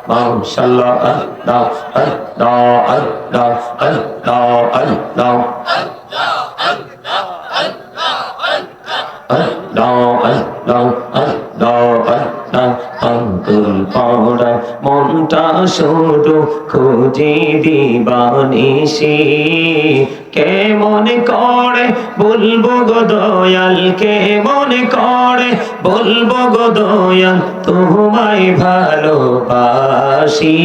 মাশাআল্লাহ আল্লাহ আল্লাহ আল্লাহ আল্লাহ আল্লাহ আঙ্গুল পড়া মনটা শুধু খুঁজে দিবানিসি কেমন করে বলবো গো দয়াল কেমন করে বলবো গো দয়াল তোমায় ভালোবাসি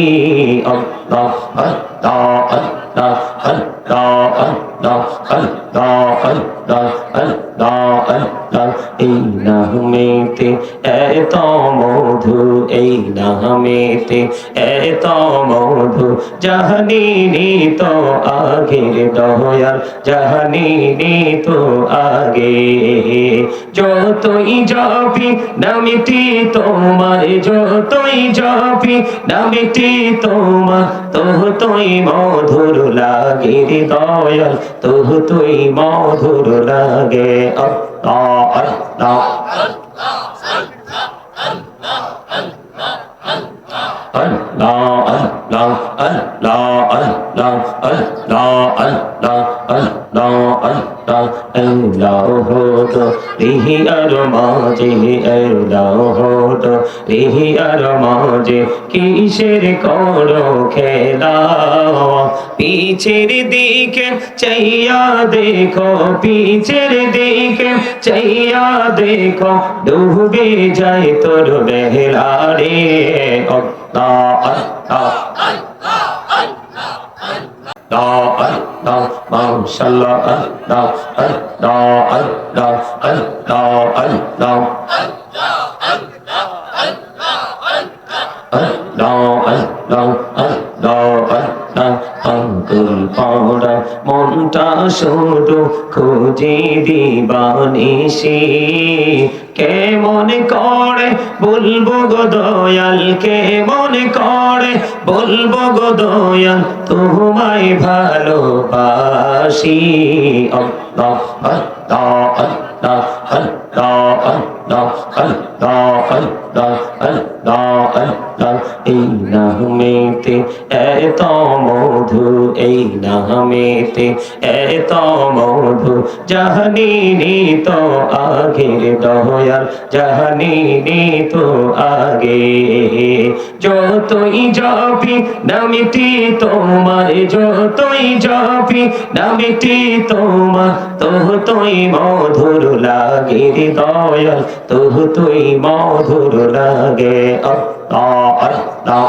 আল্লাহ আল্লাহ আল্লাহ আল্লাহ আল্লাহ আল্লাহ আল্লাহ আল্লাহ আল্লাহ এই নামেতে এত মধু এই নামেতে এত মধু জানিনি তো আগের দয়াল জানিনি তো আগে যতই জপি নামটি তোমার যতই জপি নামটি তোমার ততই মধুর লাগে দয়াল ততই মধুর লাগে আল্লাহ আল্লাহ Allah Allah Allah Allah Allah Allah Allah Allah Allah hoto rihi armaje Allah hoto rihi armaje কিসের করো খেলা পিছের দিকে চাইয়া দেখো পিছের দিকে চাইয়া দেখো ডুবে যায় তোর বেলা রে মাশাআল্লাহ আল্লাহ আল্লাহ আল্লাহ আল্লাহ আল্লাহ আঙ্গুল পড়া মনটা শুধু খুঁজে দিবানিসি কেমন করে বলবো গো দয়াল কেমন করে বলবো গো দয়াল তোমায় ভালোবাসি আল্লাহ আল্লাহ আল্লাহ আল্লাহ আল্লাহ আল্লাহ আল্লাহ আল্লাহ আল্লাহ এই নামেতে এত মধু এই নামেতে এত মধু জানিনি তো আগের দয়াল জানিনি তো আগে যতই জপি নামটি তোমার যতই জপি নামটি তোমার ততই মধুর লাগে দয়াল ততই মধুর লাগে আল্লাহ আল্লাহ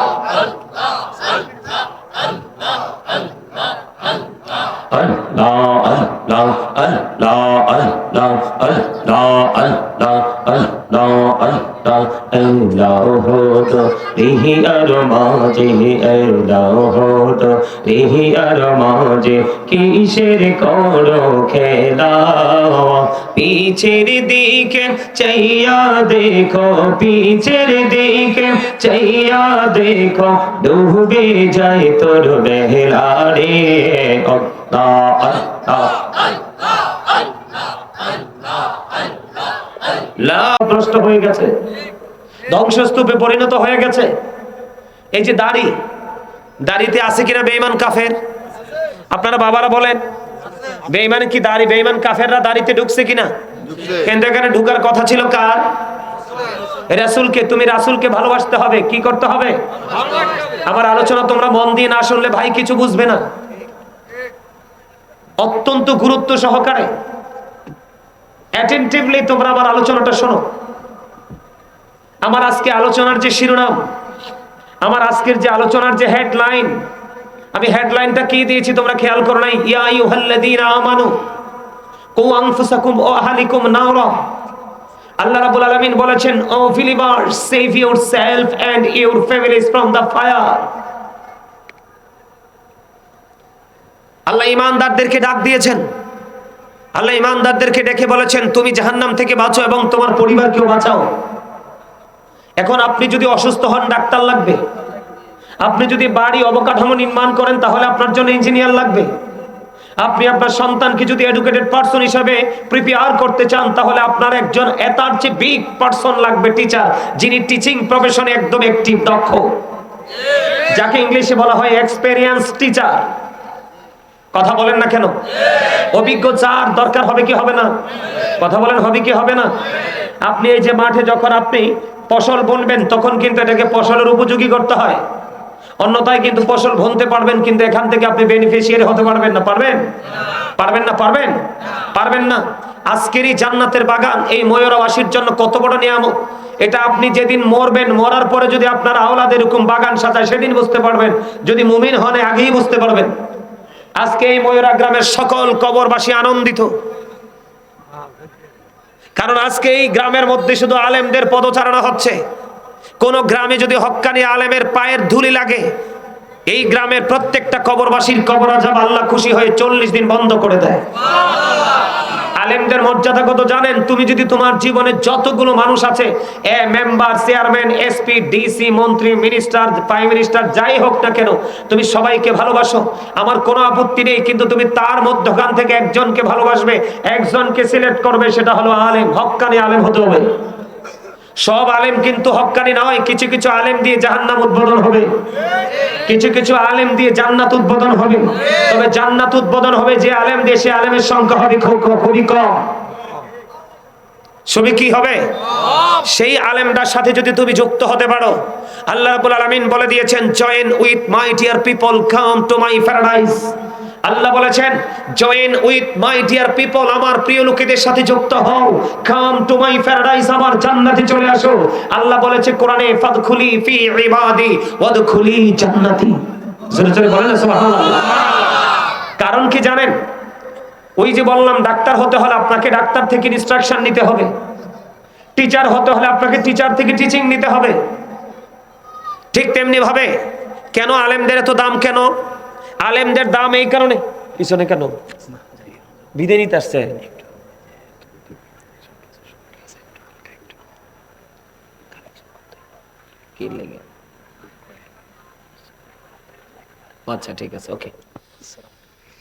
Allah Allah Allah Allah Allah Allah Allah Allah Allah hoto rihi armaje Allah hoto rihi armaje কিসের করো খেলা পিছের দিকে চাইয়া দেখো পিছের দিকে চাইয়া দেখো ডুবে যায় তোর বেলা রে ভ্রষ্ট হয়ে গেছে ধ্বংসস্তূপে পরিণত হয়ে গেছে এই যে দাড়িতে আছে কিনা বেঈমান কাফের আপনারা বাবারা বলেন বেঈমান কি দাড়ি বেঈমান কাফেররা দাড়িতে ঢুকছে কিনা কিন্তু এখানে ঢুকার কথা ছিল কার রাসূলকে তুমি রাসূলকে ভালোবাসতে হবে কি করতে হবে আমার আলোচনা তোমরা মন দিয়ে না শুনলে ভাই কিছু বুঝবে না অত্যন্ত গুরুত্ব সহকারে অ্যাটেনটিভলি তোমরা আমার আলোচনাটা শোনো আমার আজকে আলোচনার যে শিরোনাম আমার আজকের যে আলোচনার যে হেডলাইন আমি হেডলাইনটা কি দিয়েছি তোমরা খেয়াল করো নাই ইয়া আইয়ুহাল্লাযীনা আমানু কু আনফুসাকুম ওয়া আহলিকুম নারা আল্লাহ রাব্বুল আলামিন বলেছেন O believers save yourself and your families from the fire Allah ঈমানদারদেরকে ডাক দিয়েছেন আল্লাহ ঈমানদারদেরকে ডেকে বলেছেন তুমি জাহান্নাম থেকে বাঁচো এবং তোমার পরিবারকেও বাঁচাও এখন আপনি যদি অসুস্থ হন ডাক্তার লাগবে আপনি যদি বাড়ি অবকাঠামো নির্মাণ করেন তাহলে আপনার জন্য ইঞ্জিনিয়ার লাগবে আপনি আপনার সন্তানকে যদি এডুকেটেড পারসন হিসাবে প্রিপেয়ার করতে চান, তাহলে আপনার একজন এটার চেয়ে বিগ পারসন লাগবে, টিচার, যিনি টিচিং প্রফেশনে একদম অ্যাক্টিভ, দক্ষ, যাকে ইংলিশে বলা হয় এক্সপেরিয়েন্স টিচার। কথা বলেন না কেন? অভিজ্ঞ চার দরকার হবে কি হবে না? কথা বলেন, হবে কি হবে না? আপনি এই যে মাঠে যখন আপনি ফসল বুনবেন, তখন কিন্তু এটাকে ফসলের উপযোগী করতে হয়, অন্যথায় কিন্তু ফসল বুনতে পারবেন কিন্তু এখান থেকে আপনি বেনিফিশিয়ারি হতে পারবেন না। পারবেন? পারবেন না? পারবেন? পারবেন না। আজকের এই জান্নাতের বাগান এই ময়ূরবাসীর জন্য কত বড় নিয়ামত, এটা আপনি যেদিন মরবেন, মরার পরে যদি আপনার আওলাদ এরকম বাগান সাজায়, সেদিন বুঝতে পারবেন। যদি মুমিন হন আগেই বুঝতে পারবেন। আজকে এই ময়ূরা গ্রামের সকল কবরবাসী আনন্দিত, কারণ আজকে এই গ্রামের মধ্যে শুধু আলেমদের পদচারণা হচ্ছে। কোন গ্রামে যদি হক্কানি আলেমের পায়ের ধুলি লাগে, এই গ্রামের প্রত্যেকটা কবরবাসীর কবর আযাব আল্লাহ খুশি হয়ে 40 দিন বন্ধ করে দেয়। আলেমদের মর্যাদা কত জানেন? তুমি যদি তোমার জীবনে যতগুলো মানুষ আছে, মেম্বার, চেয়ারম্যান, এসপি, ডিসি, মন্ত্রী, মিনিস্টার, প্রাইম মিনিস্টার, যাই হোক না কেন, তুমি সবাইকে ভালোবাসো, আমার কোনো আপত্তি নেই, কিন্তু তুমি তার মধ্যখান থেকে একজনকে ভালোবাসবে, একজনকে সিলেক্ট করবে, সেটা হলো আলেম, হক্কানি আলেম হতে হবে। সব আলেম কিন্তু হক্কানি নয়, কিছু কিছু আলেম দিয়ে জাহান্নাম উদ্বোধন হবে, কিছু কিছু আলেম দিয়ে জান্নাত উদ্বোধন হবে। তবে জান্নাত উদ্বোধন হবে যে আলেম দিয়ে, সে আলেমের সংখ্যা হবে খুবই কম। ছবি কি হবে? সেই আলেমটার সাথে যদি তুমি যুক্ত হতে পারো, আল্লাহ রাব্বুল আলামিন বলে দিয়েছেন, join with my dear people, come to my paradise. Allah বলেছেন, join with my dear people, আমার প্রিয় লোকেদের সাথে যুক্ত হও, কাম টু মাই প্যারাডাইস, আমার জান্নাতে চলে আসো। আল্লাহ বলেছে কোরআনে, ফাদখুলি ফি ইবাদি ওয়াদখুলি জান্নাতি। জোরে জোরে বলেন সুবহানাল্লাহ। কারণ কি জানেন? ওই যে বললাম, ডাক্তার হতে হলে আপনাকে ডাক্তার থেকে ইনস্ট্রাকশন নিতে হবে, টিচার হতে হলে আপনাকে টিচার থেকে টিচিং নিতে হবে। ঠিক তেমনি ভাবে কেন আলেমদের এত দাম? কেন আলেমদের দাম? এই কারণে। পিছনে কেন বিদায় নিতে আসছে? কি লাগে? আচ্ছা ঠিক আছে, ওকে।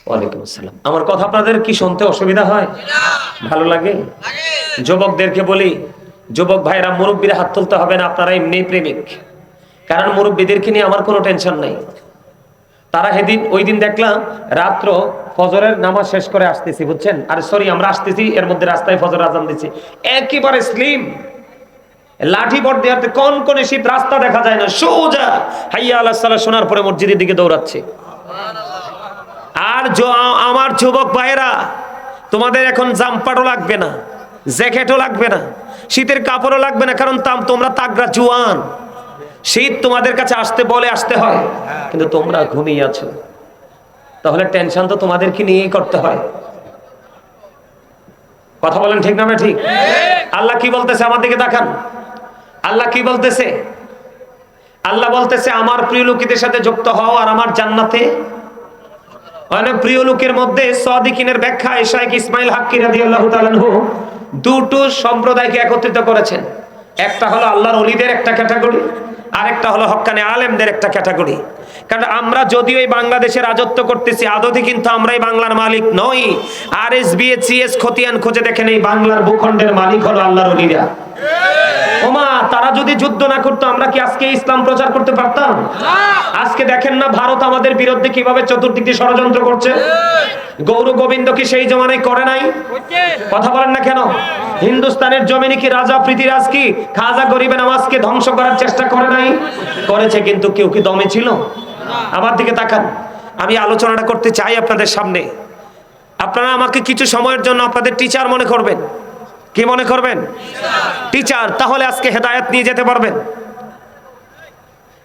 ওয়ালাইকুম আসসালাম। আমার কথা আপনাদের কি শুনতে অসুবিধা হয়? ভালো লাগে? যুবকদেরকে বলি, যুবক ভাইরা, মুরব্বীরা হাত তুলতে হবে না, আপনারা এমনি প্রেমিক। কারণ মুরব্বীদেরকে নিয়ে আমার কোনো টেনশন নাই। তারা ওই দিন দেখলাম রাত্র ফজরের নামাজ শেষ করে আসতেছি, বুঝছেন, আরে সরি, আমরা আসতেছি, এর মধ্যে রাস্তায় ফজর আজান দিচ্ছি, একেবারে স্লিম, লাঠি পট দেওয়াতে কোন শীত, রাস্তা দেখা যায় না, সোজা হাইয়া আলাস সালাহ শোনার পরে মসজিদের দিকে দৌড়াচ্ছে। আর আমার যুবক ভাইয়েরা, তোমাদের এখন জাম্পারও লাগবে না, জ্যাকেটও লাগবে না, শীতের কাপড়ও লাগবে না, কারণ তোমরা তাগড়া জুয়ান। শীত তোমাদের কাছে আসতে বলে আসতে হয়, কিন্তু তোমরা ঘুমিয়ে আছো, তাহলে টেনশন তো তোমাদেরকে নিয়েই করতে হয়। কথা বলেন ঠিক না? ঠিক। আল্লাহ কি বলতেছে? আমার দিকে তাকান। আল্লাহ কি বলতেছে? আল্লাহ বলতেছে, আমার প্রিয় লোকেদের সাথে যুক্ত হও আর আমার জান্নাতে। অনেক প্রিয় লোকের মধ্যে সাদিকিনের ব্যাখ্যা শাইখ ইসমাইল হাক্কি রাদিয়াল্লাহু তাআলা আনহু দুটো সম্প্রদায়কে একত্রিত করেছেন। একটা হলো আল্লাহর ওলিদের একটা ক্যাটাগরি, আরেকটা হলো হক্কানি আলেমদের একটা ক্যাটাগরি। কারণ আমরা যদিও এই বাংলাদেশে রাজত্ব করতেছি, আদতে কিন্তু আমরাই বাংলার মালিক নই। RSBHCS খতিয়ান খুঁজে দেখেন, এই বাংলার ভূখণ্ডের মালিক হলো আল্লাহর ওলিরা। ওমা, তারা যদি যুদ্ধ না করতো, আমরা কি আজকে ইসলাম প্রচার করতে পারতাম? আজকে দেখেন না ভারত আমাদের বিরুদ্ধে কিভাবে চতুর্দিক দিয়ে ষড়যন্ত্র করছে। গৌর গোবিন্দ কি সেই জমানায় করে নাই? কথা বলেন না কেন? হিন্দুস্তানের জমিনে কি রাজা পৃথিরাজ কি খাজা গরিবে নওয়াজকে ধ্বংস করার চেষ্টা করে নাই? করেছে, কিন্তু কেউ কি দমে ছিল? আমার দিকে তাকান, আমি আলোচনাটা করতে চাই আপনাদের সামনে। আপনারা আমাকে কিছু সময়ের জন্য আপনাদের টিচার মনে করবেন। কি মনে করবেন? টিচার। তাহলে আজকে হেদায়েত নিয়ে যেতে পারবেন।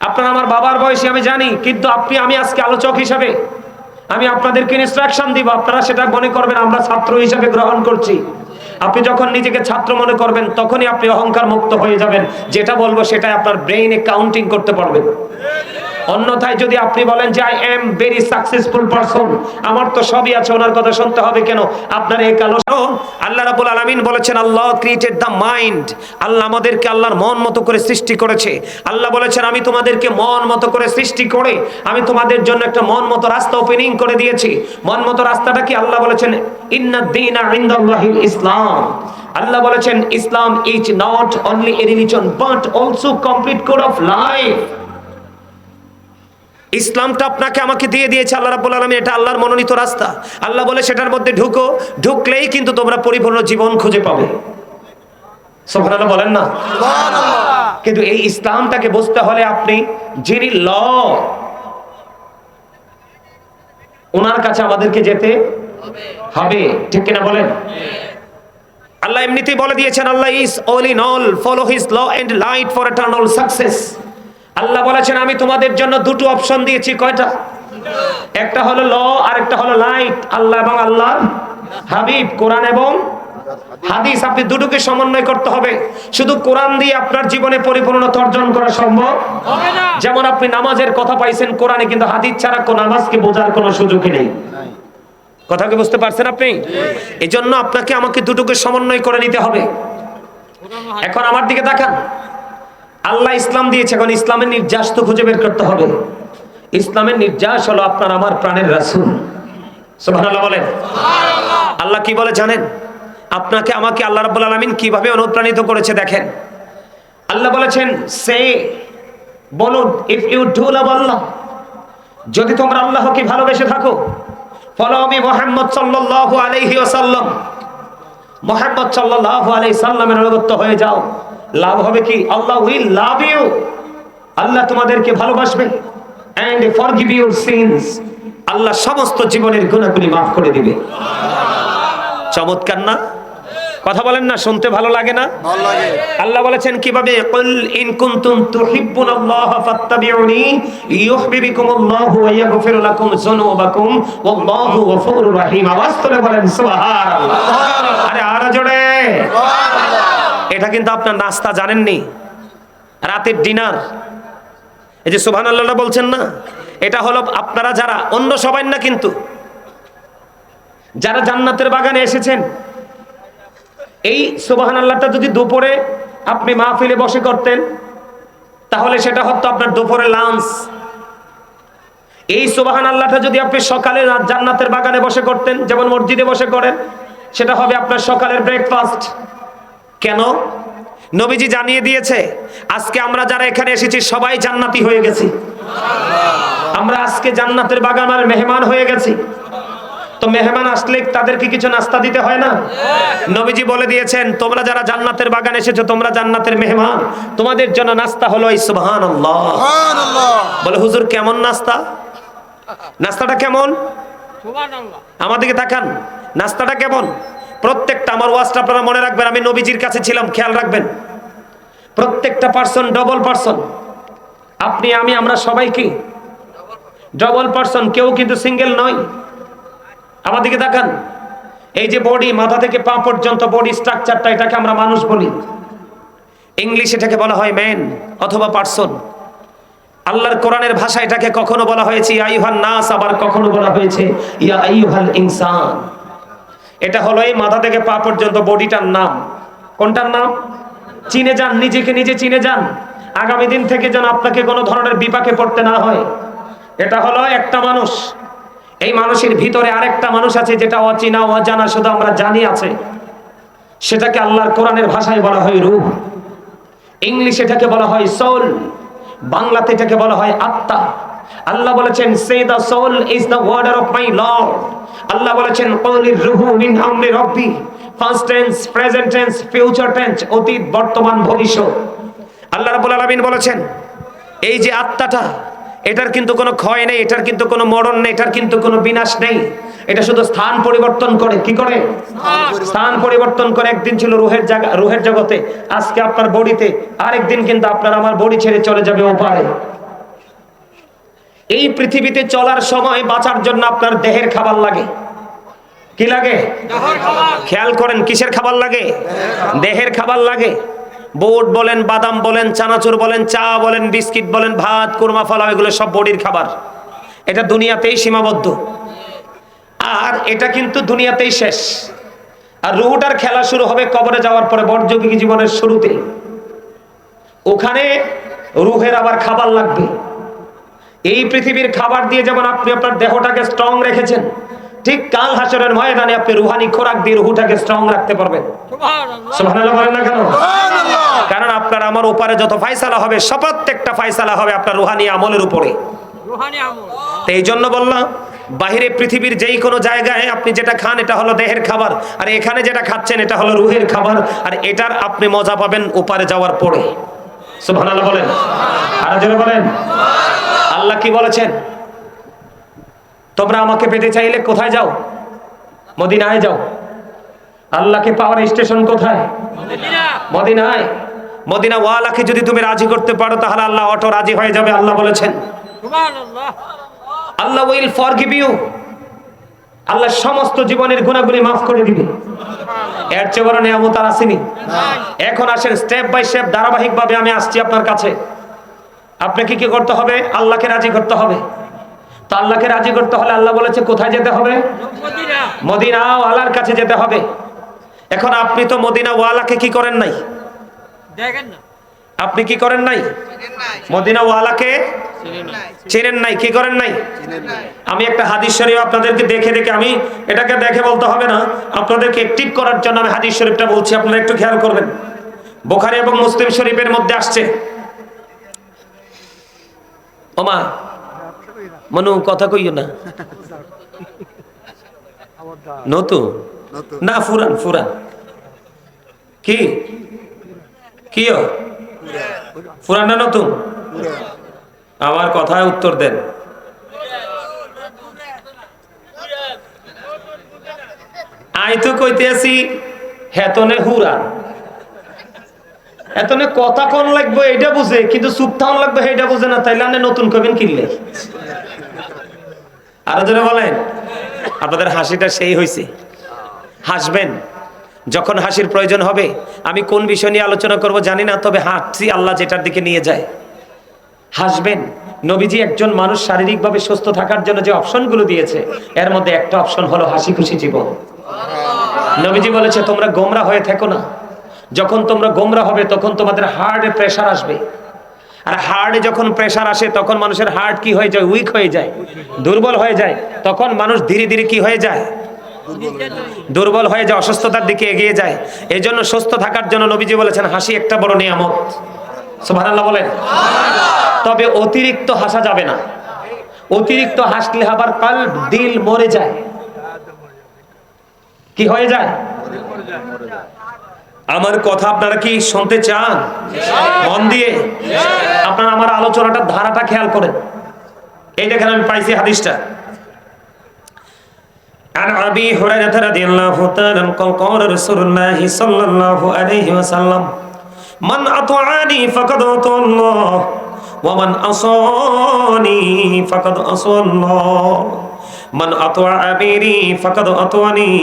আপনারা আমার বাবার বয়সী আমি জানি, কিন্তু আমি আজকে আলোচক হিসাবে আমি আপনাদেরকে ইনস্ট্রাকশন দিব, আপনারা সেটা মনে করবেন আমরা ছাত্র হিসাবে গ্রহণ করছি। আপনি যখন নিজেকে ছাত্র মনে করবেন, তখনই আপনি অহংকার মুক্ত হয়ে যাবেন। যেটা বলবো সেটাই আপনার ব্রেইনে কাউন্টিং করতে পারবেন। অন্যথায় যদি আপনি বলেন যে I am very successful person, আমার তো সবই আছে, ওনার কথা শুনতে হবে কেন? আপনার এই কালো। আল্লাহ রাব্বুল আলামিন বলেছেন আল্লাহ ক্রিয়েটেড দ্য মাইন্ড। আল্লাহ আমাদেরকে আল্লাহর মন মতো করে সৃষ্টি করেছে। আল্লাহ বলেছেন আমি তোমাদেরকে মন মতো করে সৃষ্টি করে আমি তোমাদের জন্য একটা মন মতো রাস্তা ওপেনিং করে দিয়েছি। মন মতো রাস্তাটা কি? আল্লাহ বলেছেন ইন্নাদ দীনা ইনদাল্লাহিল ইসলাম। আল্লাহ বলেছেন Islam is not only a religion but also complete code of life. ইসলামটা আপনাকে আমাকে দিয়ে দিয়েছে আল্লাহ রাব্বুল আলামিন, এটা আল্লাহর মনোনীত রাস্তা। আল্লাহ বলে সেটার মধ্যে ঢুকো, ঢুকলেই কিন্তু তোমরা পরিপূর্ণ জীবন খুঁজে পাবে। সুবহানাল্লাহ বলেন না? সুবহানাল্লাহ। কিন্তু এই ইসলামটাকে বুঝতে হলে আপনি যিনি ল, ওনার কাছে আমাদেরকে যেতে হবে, ঠিক কিনা বলেন? আল্লাহ এমনিতেই বলে দিয়েছেন Allah is all in all, follow his law and light for eternal success. Allah বলেছেন আমি তোমাদের জন্য দুটো অপশন দিয়েছি। কয়টা? একটা হলো ল আর একটা হলো লাইট। আল্লাহ এবং আল্লাহর হাবিব, কোরআন এবং হাদিস, আপনি দুটোকে সমন্বয় করতে হবে। শুধু কোরআন দিয়ে আপনার জীবনে পরিপূর্ণতা অর্জন করা সম্ভব হবে না। যেমন আপনি নামাজের কথা পাইছেন কোরআনে, কিন্তু হাদিস ছাড়া কোন নামাজকে বোঝার কোনো সুযোগই নেই। কথা কি বুঝতে পারছেন আপনি? এই জন্য আপনাকে আমাকে দুটোকে সমন্বয় করে নিতে হবে। এখন আমার দিকে তাকান, আল্লাহ ইসলাম দিয়েছে, এখন ইসলামের নির্যাস তো খুঁজে বের করতে হবে। ইসলামের নির্যাস হলো আপনার আমার প্রাণের রাসূল। সুবহানাল্লাহ বলেন। আল্লাহ কি বলে জানেন? আপনাকে আমাকে আল্লাহ রাব্বুল আলামিন কিভাবে অনুপ্রাণিত করেছে দেখেন। আল্লাহ বলেছেন সে বলুন ইফ ইউ ডু লাভ আল্লাহ, যদি তোমরা আল্লাহকে ভালোবেসে থাকো, ফলো মি মুহাম্মদ সাল্লাল্লাহু আলাইহি ওয়াসাল্লাম, মুহাম্মদ সাল্লাল্লাহু আলাইহি সাল্লামের অনুগত হয়ে যাও। লাভ হবে কি? আল্লাহ উইল লাভ ইউ, আল্লাহ তোমাদেরকে ভালোবাসবে। এন্ড ফরগিভ ইউর সিনস, আল্লাহ সমস্ত জীবনের গুনাহগুলি maaf করে দিবে। চমৎকার না? কথা বলেন না, শুনতে ভালো লাগে না? ভালো লাগে। আল্লাহ বলেছেন কিভাবে? কুল ইন কুনতুম তুহিব্বুনাল্লাহ ফাত্তাবিউনি ইউহিব্বুকুমুল্লাহু ওয়া ইয়াগফির লাকুম যুনুবাকুম ওয়াল্লাহু গফুরুর রহিম। আওয়াজ তুলে বলেন সুবহানাল্লাহ। আরে আরো জোরে সুবহানাল্লাহ। এটা কিন্তু আপনার নাস্তা, জানেননি? রাতের ডিনার। এই যে সুবহানাল্লাহটা বলছেন না, এটা হলো আপনারা যারা অন্য সবাই না, কিন্তু যারা জান্নাতের বাগানে এসেছেন, এই সুবহানাল্লাহটা যদি দুপুরে আপনি মাহফিলে বসে করতেন, তাহলে সেটা হতো আপনার দুপুরে লাঞ্চ। এই সুবহানাল্লাহটা যদি আপনি সকালে জান্নাতের বাগানে বসে করতেন, যেমন মসজিদে বসে করেন, সেটা হবে আপনার সকালের ব্রেকফাস্ট। কেন? নবীজি জানিয়ে দিয়েছে আজকে আমরা যারা এখানে এসেছি সবাই জান্নাতি হয়ে গেছি। আমরা আজকে জান্নাতের বাগানের মেহমান হয়ে গেছি। তো মেহমান আসলে তাদেরকে কিছু নাস্তা দিতে হয় না? নবীজি বলে দিয়েছেন তোমরা যারা জান্নাতের বাগানে এসেছো তোমরা জান্নাতের মেহমান, তোমাদের জন্য নাস্তা হলো এই সুবহানাল্লাহ। সুবহানাল্লাহ। বলে হুজুর কেমন নাস্তা? নাস্তাটা কেমন? সুবহানাল্লাহ। আমাদেরকে তাকান, নাস্তাটা কেমন? প্রত্যেকটা, আমার ওয়াজটা আপনারা মনে রাখবেন, আমি নবীজির কাছে ছিলাম, খেয়াল রাখবেন। প্রত্যেকটা পার্সন ডবল পার্সন। আপনি আমি আমরা সবাই কি ডবল পার্সন, কেউ কিন্তু সিঙ্গেল নয়। আমাদেরকে দেখান, এই যে বডি, মাথা থেকে পা পর্যন্ত বডি স্ট্রাকচারটা, এটাকে আমরা মানুষ বলি। ইংলিশে এটাকে বলা হয় ম্যান অথবা পার্সন। আল্লাহর কোরআনের ভাষা এটাকে কখনো বলা হয়েছে ইয়া আইয়ুহান নাস, আবার কখনো বলা হয়েছে ইয়া আইয়ুহাল ইনসান। এটা হলো এই মাথা থেকে পা পর্যন্ত বডিটার নাম। কোনটার নাম? চিনে যান, নিজেকে নিজে চিনে যান, আগামী দিন থেকে যেন আপনাকে কোনো ধরনের বিপাকে পড়তে না হয়। এটা হলো একটা মানুষ। এই মানুষের ভিতরে আরেকটা মানুষ আছে যেটা অচেনা অজানা, শুধু আমরা জানি আছে। সেটাকে আল্লাহর কোরআনের ভাষায় বলা হয় রূহ। ইংলিশে এটাকে বলা হয় সোল, বাংলাতে এটাকে বলা হয় আত্মা। আল্লাহ বলেছেন say the soul is the order of my Lord. Allah বলেছেন ক্বালির রূহু মিন আমরি রাব্বি, first tense, present tense, future tense, অতীত, বর্তমান, ভবিষ্যৎ। আল্লাহ রাব্বুল আলামিন বলেছেন এই যে আত্মাটা, এটার কিন্তু কোনো ক্ষয় নেই, এটার কিন্তু কোনো মরণ নেই, এটার কিন্তু কোনো বিনাশ নেই। এটা শুধু স্থান পরিবর্তন করে। কি করে? স্থান পরিবর্তন করে। একদিন ছিল রুহের জায়গা, রুহের জগতে, আজকে আপনার বডিতে, আরেকদিন কিন্তু আপনার আমার বডি ছেড়ে চলে যাবে ওপারে। এই পৃথিবীতে চলার সময় বাঁচার জন্য আপনার দেহের খাবার লাগে। কি লাগে? খেয়াল করেন, কিসের খাবার লাগে? দেহের খাবার লাগে। বুট বলেন, বাদাম বলেন, চানাচুর বলেন, চা বলেন, বিস্কিট বলেন, ভাত, কুরমা, পোলাও, এগুলো সব বডির খাবার। এটা দুনিয়াতেই সীমাবদ্ধ, আর এটা কিন্তু দুনিয়াতেই শেষ। আর রুহটার খেলা শুরু হবে কবরে যাওয়ার পরে, বর্জকি জীবনের শুরুতে। ওখানে রুহের আবার খাবার লাগবে। এই পৃথিবীর খাবার দিয়ে যেমন আপনি আপনার দেহটাকে স্ট্রং রেখেছেন, ঠিক কাল হাসরের ময়দানে আপনি রুহানি খোরাক দিয়ে রুহটাকে স্ট্রং রাখতে পারবেন। সুবহানাল্লাহ বলেন না কেন? কারণ আপনার আমার উপরে যত ফয়সালা হবে, প্রত্যেকটা ফয়সালা হবে আপনার রুহানি আমলের উপরে। তো এই জন্য বললাম, বাহিরে পৃথিবীর যেই কোনো জায়গায় আপনি যেটা খান এটা হলো দেহের খাবার, আর এখানে যেটা খাচ্ছেন এটা হলো রুহের খাবার, আর এটার আপনি মজা পাবেন উপরে যাওয়ার পরে। সুবহানাল্লাহ বলেন, আর জোরে বলেন। আল্লাহ কি বলেছেন? তোমরা আমাকে পেতে চাইলে কোথায় যাও? মদিনায় যাও। আল্লাহকে পাওয়ার স্টেশন কোথায়? মদিনায়। মদিনা ওয়ালাকে যদি তুমি রাজি করতে পারো তাহলে আল্লাহ অটো রাজি হয়ে যাবে। আল্লাহ বলেছেন আল্লাহ উইল ফরগিভ ইউ। আল্লাহ সমস্ত জীবনের গুনাহগুলি মাফ করে দিবে। এর চেয়ে বড় নিয়ামত আর আসেনি। এখন আসেন স্টেপ বাই স্টেপ ধারাবাহিকভাবে আমি আসছি আপনার কাছে। আপনাকে কি করতে হবে? আল্লাহকে রাজি করতে হবে। তো আল্লাহকে রাজি করতে হলে আল্লাহ বলেছে কোথায় যেতে হবে? মদিনা ওয়ালার কাছে যেতে হবে। এখন আপনি তো মদিনা ওয়ালাকে কি করেন নাই? দেখেন না। আপনি কি করেন নাই? মদিনা ওয়ালাকে চেনেন নাই। কি করেন নাই? আমি একটা হাদিস শরীফ আপনাদেরকে দেখে আমি এটাকে দেখে বলতে হবে না, আপনাদেরকে অ্যাক্টিভ করার জন্য আমি হাদিস শরীফটা বলছি, আপনারা একটু খেয়াল করবেন। বুখারী এবং মুসলিম শরীফের মধ্যে আসছে। ওমা মনু কথা কইও না, নতুন না ফুরান? ফুরান কি কিও ফুরান না নতুন? আমার কথায় উত্তর দেন। আই তো কইতে আছি হেতনে হুরান, এতনে কথা কোন লাগবে এটা বুঝে, কিন্তু চুপ থাকুন লাগবে এটা বুঝে না। তাইলে আপনি নতুন কবেন কিনলে? আরো জোরে বলেন। আপনাদের হাসিটা সেই হয়েছে। হাসবেন যখন হাসির প্রয়োজন হবে। আমি কোন বিষয় নিয়ে আলোচনা করব জানি না, তবে হাসছি আল্লাহ যেটার দিকে নিয়ে যায়। হাসবেন। নবীজি একজন মানুষ শারীরিকভাবে সুস্থ থাকার জন্য যে অপশনগুলো দিয়েছে, এর মধ্যে একটা অপশন হলো হাসি খুশি জীবন। নবীজি বলেছে তোমরা গোমরা হয়ে থেকো না। যখন তোমরা গোমরা হবে তখন তোমাদের হার্টে প্রেসার আসবে, আর হার্টে যখন প্রেসার আসে তখন মানুষের হার্ট কি হয়ে যায়? উইক হয়ে যায়, দুর্বল হয়ে যায়। তখন মানুষ ধীরে ধীরে কি হয়ে যায়? দুর্বল হয়ে যায়, অসুস্থতার দিকে এগিয়ে যায়। এই জন্য সুস্থ থাকার জন্য নবীজি বলেছেন হাসি একটা বড় নিয়ামত। সুবহানাল্লাহ বলেন। তবে অতিরিক্ত হাসা যাবে না। অতিরিক্ত হাসলে আবার কলব দিল মরে যায়। কি হয়ে যায়? আমার কথা আপনারা কি শুনতে চান? মন দিয়ে আপনারা আমার আলোচনাটা ধারাটা খেয়াল করেন। এই দেখেন আমি পাইছি হাদিসটা। عن أبي هريرة رضي الله تعالى عنه قال رسول الله صلى الله عليه وسلم من أطاعني فقد أطاع الله ومن عصاني فقد عصى الله من أطاع أميري فقد أطاعني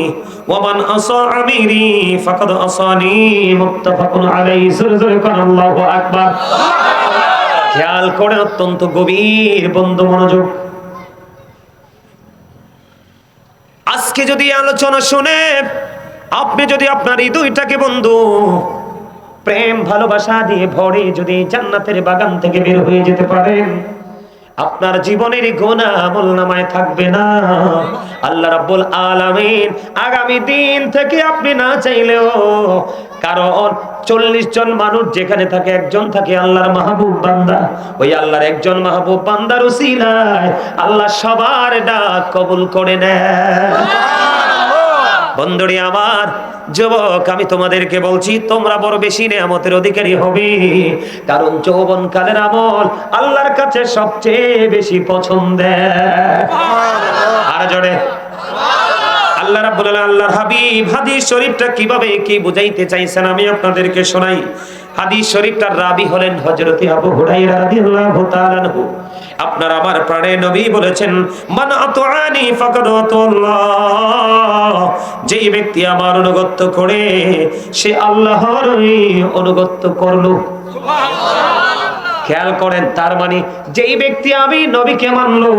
ومن عصى أميري فقد عصاني متفق عليه سرزقنا الله أكبر। খেয়াল করে অত্যন্ত গভীর বন্ধু মনোযোগ। আজকে যদি আলোচনা শুনে আপনি যদি আপনার হৃদয়টাকে বন্ধু প্রেম ভালোবাসা দিয়ে ভরে যদি জান্নাতের বাগান থেকে বের হয়ে যেতে পারেন, আপনার জীবনের গুনাহ আমলনামায় থাকবে না। আল্লাহ রাব্বুল আলামিন আগামী দিন থেকে আপনি না চাইলেও, কারণ 40 জন মানুষ যেখানে থাকে একজন থাকে আল্লাহর মাহবুব বান্দা, ওই আল্লাহর একজন মাহবুব বান্দার উসিলায় আল্লাহ সবার ডাক কবুল করে নেয়। বন্ধুরি আমার, যুবক আমি তোমাদেরকে বলছি তোমরা বড় বেশি নেয়ামতের অধিকারী হবে, কারণ যৌবন কালের আমল আল্লাহর কাছে সবচেয়ে বেশি পছন্দের। আর জোরে আল্লাহ রাব্বুল আলামিন আল্লাহর হাবিব হাদিস শরীফটা কিভাবে কি বুঝাইতে চাইছেন আমি আপনাদেরকে শোনাই। হাদিস শরীফটার রাবী হলেন হযরত আবু হুরায়রা রাদিয়াল্লাহু তাআলা আনহু। আপনার আমার প্রাণের নবী বলেছেন, মান আতাআনি ফাকাদ আতাল্লাহ, যেই ব্যক্তি আমার অনুগত করে সে আল্লাহরই অনুগত করলো। সুবহানাল্লাহ। খেয়াল করেন, তার মানে যেই ব্যক্তি আমি নবীকে মানলো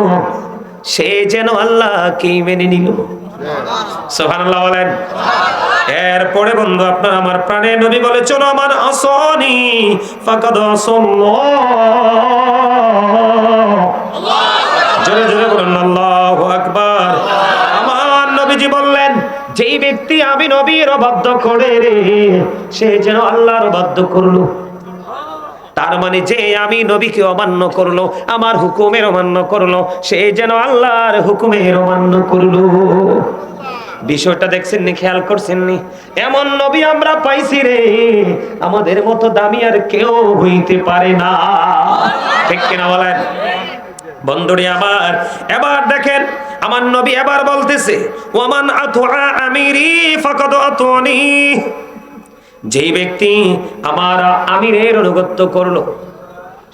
সে যেন আল্লাহকে মেনে নিল। সুবহানাল্লাহ বলেন। এরপরে বন্ধু আপনার আমার প্রাণের নবী বলে, চলো আমার আসনি ফাকাদ আসাল্লাহ। জোরে জোরে বলুন আল্লাহু আকবার। আমার নবীজি বললেন, যেই ব্যক্তি আমি নবীর অবাধ্য করে রে সে যেন আল্লাহর অবাধ্য করলো। তার মানে যে আমি নবীকে অমান্য করলো, আমার হুকুমের অমান্য করলো, সে যেন আল্লাহর হুকুমের অমান্য করলো। বিষয়টা দেখছেন নি, খেয়াল করছেন নি? এমন নবী আমরা পাইছি রে, আমাদের মতো দামি আর কেউ হইতে পারে না। ঠিক কিনা বলেন বন্ধুরে আমার? এবার দেখেন আমার নবী এবার বলতেছে, ওয়ামান আতুআ আমিরি ফাকাদ আতুনি, যেই ব্যক্তি আমার আমিরের অনুগত করলো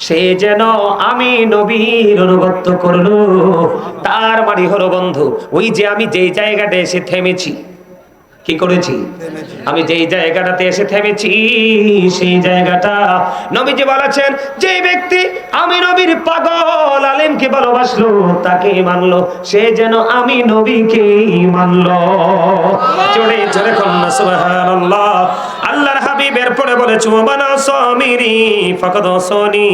সে যেন আমি নবীর অনুগত করলো। তার মানে হলো বন্ধু, ওই যে আমি যেই জায়গাটা এসে থেমেছি, কি করেছি? আমি যেই জায়গাটাতে এসে থেমেছি সেই জায়গাটা নবীজি বলেছেন, যে ব্যক্তি আমি নবীর পাগল আলেমকে ভালোবাসলো, তাকে মানলো, সে যেন আমি নবীকে মানলো। জোরে জোরে কন্যা সুবহানাল্লাহ। আল্লাহর হাবিব এরপরে বলেছে, ওয়ামানা সামিরি ফাকাদ আসানি,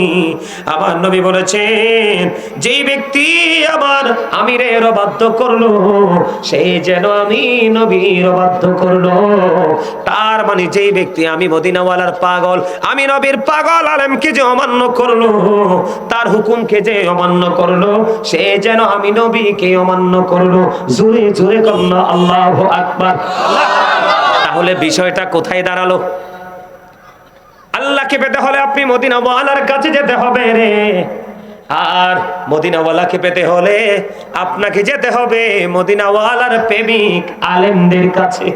আমার নবী বলেছেন, যেই ব্যক্তি আমার আমিরের অবাধ্য করলো সে যেন আমি নবীর অবাধ্য করলো। তার মানে যেই ব্যক্তি আমি মদিনাওয়ালার পাগল, আমি নবীর পাগল আলেমকে যে অমান্য করলো, তার হুকুমকে যে অমান্য করলো, সে যেন আমি নবীকে অমান্য করলো। জোরে জোরে কন্যা আল্লাহু আকবার। তাহলে বিষয়টা কোথায় দাঁড়ালো? আল্লাহকে পেতে হলে আপনি মদিনাওয়ালার কাছে যেতে হবে রে, আর মদিনাওয়ালাকে পেতে হলে আপনাকে যেতে হবে মদিনাওয়ালার প্রেমিক আলেমদের কাছে।